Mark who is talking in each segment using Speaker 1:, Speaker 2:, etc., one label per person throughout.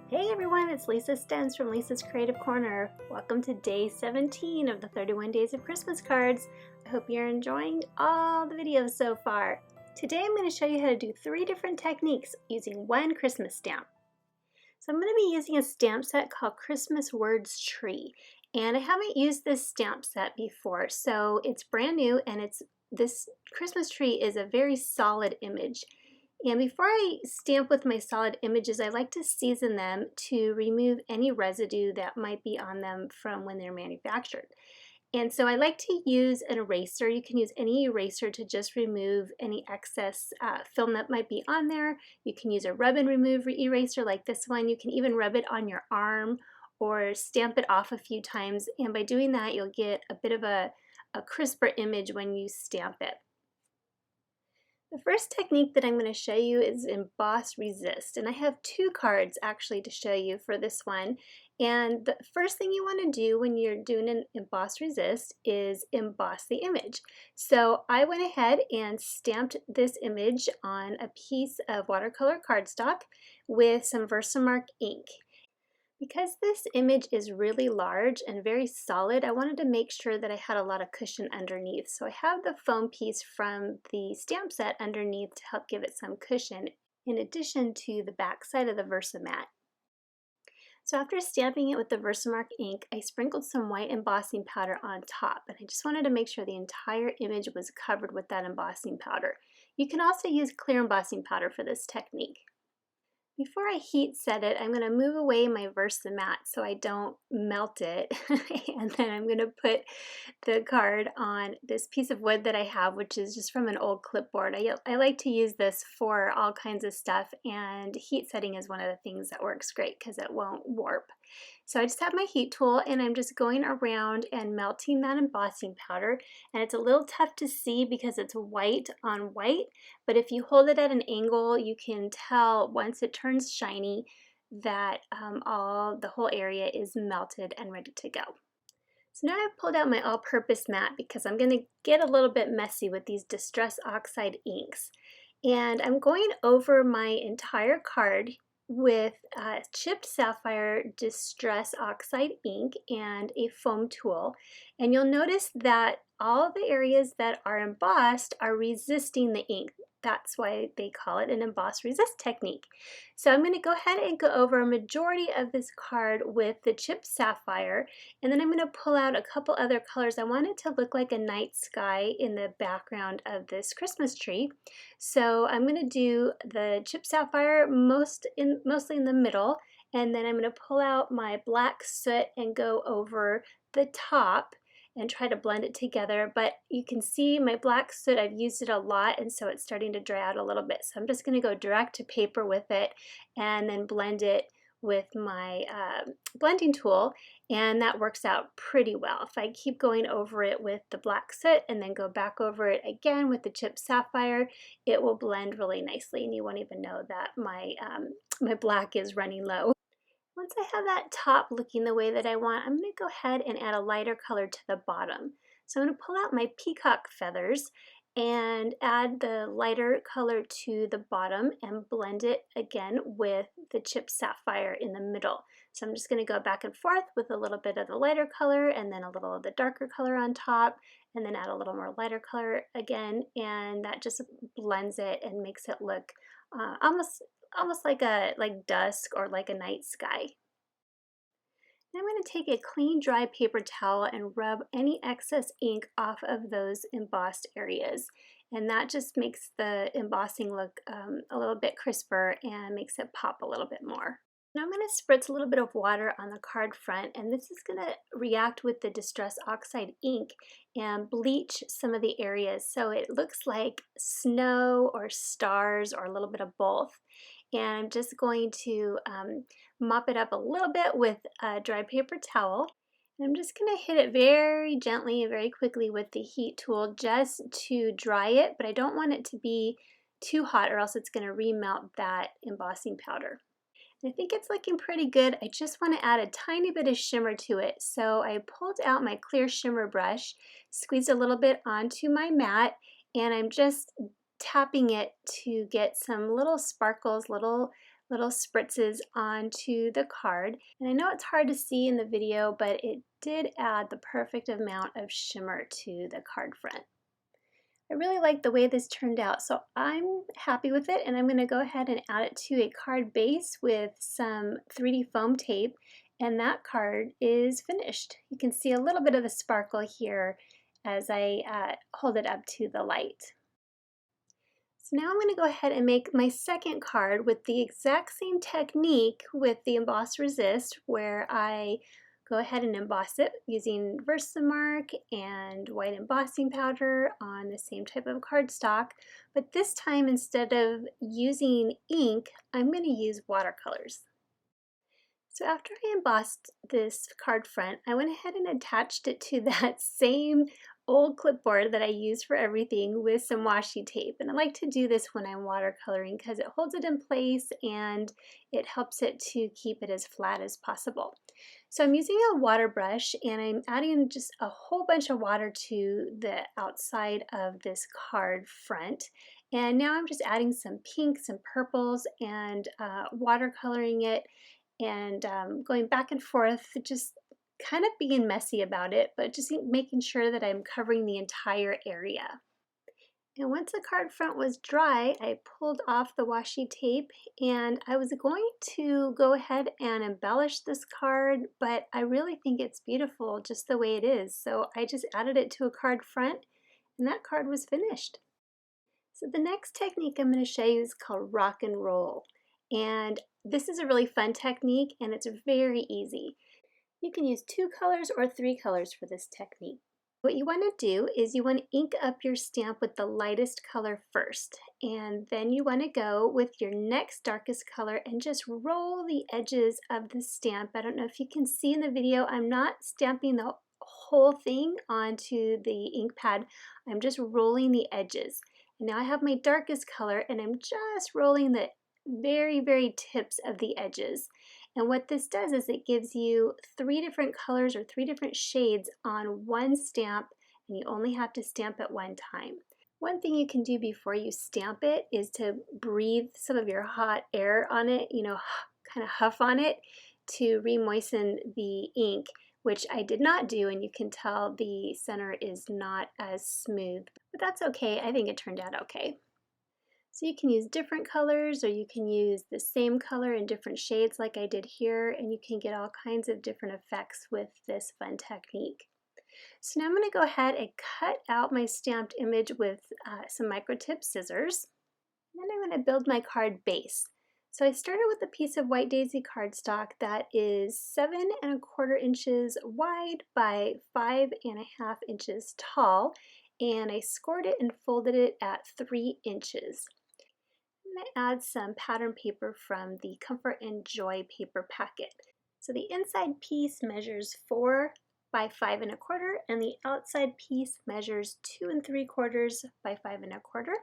Speaker 1: Hey everyone, it's Lisa Stens from Lisa's Creative Corner. Welcome to day 17 of the 31 Days of Christmas Cards. I hope you're enjoying all the videos so far. Today I'm going to show you how to do 3 different techniques using one Christmas stamp. So I'm going to be using a stamp set called Christmas Words Tree, and I haven't used this stamp set before, so it's brand new, and this Christmas tree is a very solid image. And before I stamp with my solid images, I like to season them to remove any residue that might be on them from when they're manufactured. And so I like to use an eraser. You can use any eraser to just remove any excess film that might be on there. You can use a rub and remove eraser like this one. You can even rub it on your arm or stamp it off a few times. And by doing that, you'll get a bit of a crisper image when you stamp it. The first technique that I'm going to show you is Emboss Resist, and I have 2 cards actually to show you for this one. And the first thing you want to do when you're doing an Emboss Resist is emboss the image. So I went ahead and stamped this image on a piece of watercolor cardstock with some Versamark ink. Because this image is really large and very solid, I wanted to make sure that I had a lot of cushion underneath. So I have the foam piece from the stamp set underneath to help give it some cushion, in addition to the back side of the Versamat. So after stamping it with the Versamark ink, I sprinkled some white embossing powder on top, and I just wanted to make sure the entire image was covered with that embossing powder. You can also use clear embossing powder for this technique. Before I heat set it, I'm going to move away my Versamat so I don't melt it, and then I'm going to put the card on this piece of wood that I have, which is just from an old clipboard. I like to use this for all kinds of stuff, and heat setting is one of the things that works great because it won't warp. So I just have my heat tool, and I'm just going around and melting that embossing powder, and it's a little tough to see because it's white on white, but if you hold it at an angle, you can tell once it turns shiny that the whole area is melted and ready to go. So now I've pulled out my all-purpose mat because I'm going to get a little bit messy with these Distress Oxide inks. And I'm going over my entire card with chipped sapphire Distress Oxide ink and a foam tool. And you'll notice that all the areas that are embossed are resisting the ink. That's why they call it an emboss resist technique. So I'm going to go ahead and go over a majority of this card with the chipped sapphire, and then I'm going to pull out a couple other colors. I want it to look like a night sky in the background of this Christmas tree. So I'm going to do the chipped sapphire mostly in the middle, and then I'm going to pull out my black soot and go over the top and try to blend it together. But you can see my black soot, I've used it a lot, and so it's starting to dry out a little bit. So I'm just going to go direct to paper with it and then blend it with my blending tool, and that works out pretty well. If I keep going over it with the black soot and then go back over it again with the chipped sapphire, it will blend really nicely, and you won't even know that my black is running low. Once I have that top looking the way that I want, I'm going to go ahead and add a lighter color to the bottom. So I'm going to pull out my peacock feathers and add the lighter color to the bottom and blend it again with the chipped sapphire in the middle. So I'm just going to go back and forth with a little bit of the lighter color and then a little of the darker color on top, and then add a little more lighter color again, and that just blends it and makes it look almost like dusk or like a night sky. Now I'm going to take a clean dry paper towel and rub any excess ink off of those embossed areas, and that just makes the embossing look a little bit crisper and makes it pop a little bit more. Now I'm going to spritz a little bit of water on the card front, and this is going to react with the Distress Oxide ink and bleach some of the areas so it looks like snow or stars or a little bit of both. And I'm just going to mop it up a little bit with a dry paper towel. And I'm just going to hit it very gently and very quickly with the heat tool just to dry it, but I don't want it to be too hot or else it's going to remelt that embossing powder. I think it's looking pretty good. I just want to add a tiny bit of shimmer to it. So I pulled out my clear shimmer brush, squeezed a little bit onto my mat, and I'm just tapping it to get some little sparkles, little spritzes onto the card. And I know it's hard to see in the video, but it did add the perfect amount of shimmer to the card front. I really like the way this turned out, so I'm happy with it, and I'm going to go ahead and add it to a card base with some 3D foam tape, and that card is finished. You can see a little bit of the sparkle here as I hold it up to the light. So now I'm going to go ahead and make my second card with the exact same technique with the Embossing Resist, where I go ahead and emboss it using Versamark and white embossing powder on the same type of cardstock, but this time instead of using ink, I'm going to use watercolors. So after I embossed this card front, I went ahead and attached it to that same old clipboard that I use for everything with some washi tape. And I like to do this when I'm watercoloring because it holds it in place and it helps it to keep it as flat as possible. So I'm using a water brush and I'm adding just a whole bunch of water to the outside of this card front. And now I'm just adding some pinks and purples and watercoloring it and going back and forth, just kind of being messy about it, but just making sure that I'm covering the entire area. And once the card front was dry, I pulled off the washi tape and I was going to go ahead and embellish this card, but I really think it's beautiful just the way it is. So I just added it to a card front and that card was finished. So the next technique I'm going to show you is called rock and roll. And this is a really fun technique and it's very easy. You can use 2 colors or 3 colors for this technique. What you want to do is you want to ink up your stamp with the lightest color first, and then you want to go with your next darkest color and just roll the edges of the stamp. I don't know if you can see in the video, I'm not stamping the whole thing onto the ink pad. I'm just rolling the edges. And now I have my darkest color and I'm just rolling the very tips of the edges. And what this does is it gives you 3 different colors or 3 different shades on one stamp, and you only have to stamp it one time. One thing you can do before you stamp it is to breathe some of your hot air on it, kind of huff on it to re-moisten the ink, which I did not do, and you can tell the center is not as smooth, but that's okay. I think it turned out okay. So you can use different colors or you can use the same color in different shades like I did here, and you can get all kinds of different effects with this fun technique. So now I'm going to go ahead and cut out my stamped image with some micro tip scissors. And then I'm going to build my card base. So I started with a piece of white daisy cardstock that is 7 1/4 inches wide by 5 1/2 inches tall, and I scored it and folded it at 3 inches. I'm going to add some pattern paper from the Comfort and Joy paper packet. So the inside piece measures 4 by 5 1/4 and the outside piece measures 2 3/4 by 5 1/4.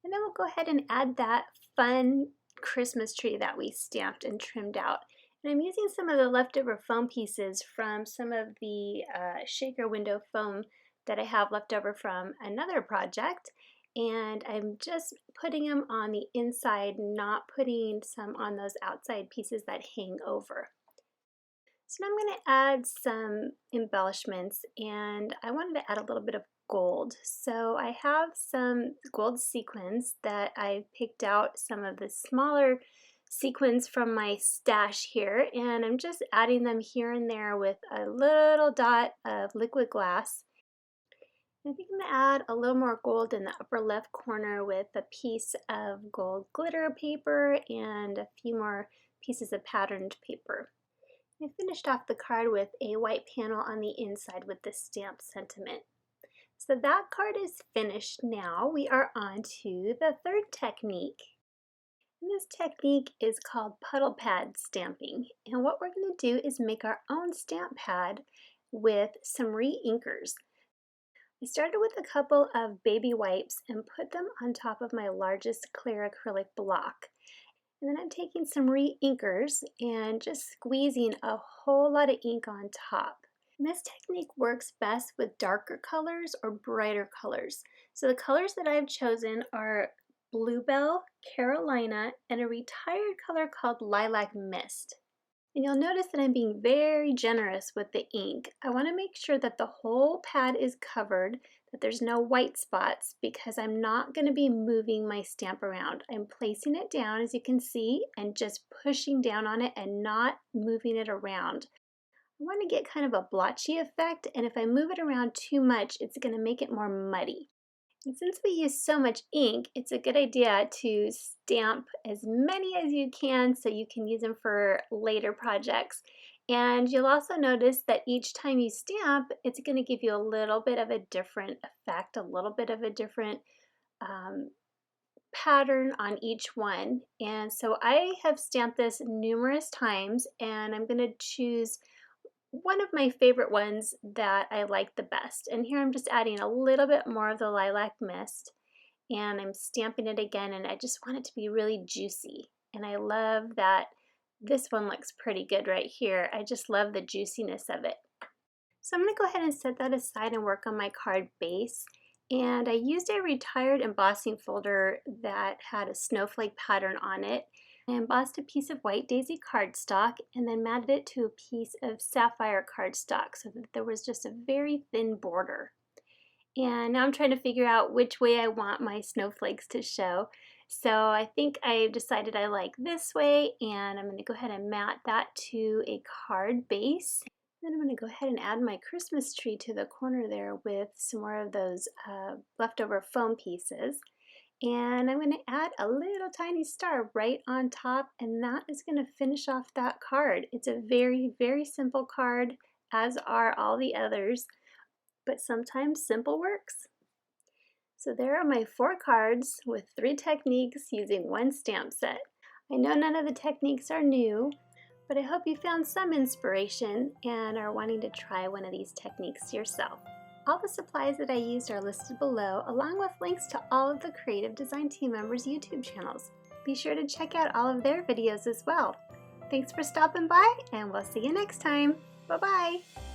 Speaker 1: And then we'll go ahead and add that fun Christmas tree that we stamped and trimmed out. And I'm using some of the leftover foam pieces from some of the shaker window foam that I have left over from another project. And I'm just putting them on the inside, not putting some on those outside pieces that hang over. So now I'm going to add some embellishments, and I wanted to add a little bit of gold. So I have some gold sequins that I picked out, some of the smaller sequins from my stash here, and I'm just adding them here and there with a little dot of liquid glass. I think I'm going to add a little more gold in the upper left corner with a piece of gold glitter paper and a few more pieces of patterned paper. I finished off the card with a white panel on the inside with the stamp sentiment. So that card is finished now. We are on to the third technique. And this technique is called Puddle Pad Stamping. And what we're going to do is make our own stamp pad with some re-inkers. I started with a couple of baby wipes and put them on top of my largest clear acrylic block. And then I'm taking some re-inkers and just squeezing a whole lot of ink on top. And this technique works best with darker colors or brighter colors. So the colors that I've chosen are Bluebell, Carolina, and a retired color called Lilac Mist. And you'll notice that I'm being very generous with the ink. I want to make sure that the whole pad is covered, that there's no white spots, because I'm not going to be moving my stamp around. I'm placing it down, as you can see, and just pushing down on it and not moving it around. I want to get kind of a blotchy effect, and if I move it around too much, it's going to make it more muddy. And since we use so much ink, it's a good idea to stamp as many as you can so you can use them for later projects. And you'll also notice that each time you stamp, it's going to give you a little bit of a different effect, a little bit of a different pattern on each one. And so I have stamped this numerous times, and I'm going to choose one of my favorite ones that I like the best. And here I'm just adding a little bit more of the Lilac Mist, and I'm stamping it again, and I just want it to be really juicy. And I love that this one looks pretty good right here. I just love the juiciness of it. So I'm going to go ahead and set that aside and work on my card base. And I used a retired embossing folder that had a snowflake pattern on it. I embossed a piece of white daisy cardstock and then matted it to a piece of sapphire cardstock so that there was just a very thin border. And now I'm trying to figure out which way I want my snowflakes to show. So I think I decided I like this way, and I'm going to go ahead and mat that to a card base. Then I'm going to go ahead and add my Christmas tree to the corner there with some more of those leftover foam pieces. And I'm going to add a little tiny star right on top, and that is going to finish off that card. It's a very, very simple card, as are all the others, but sometimes simple works. So there are my 4 cards with 3 techniques using 1 stamp set. I know none of the techniques are new, but I hope you found some inspiration and are wanting to try one of these techniques yourself. All the supplies that I used are listed below, along with links to all of the Creative Design team members' YouTube channels. Be sure to check out all of their videos as well. Thanks for stopping by, and we'll see you next time. Bye-bye!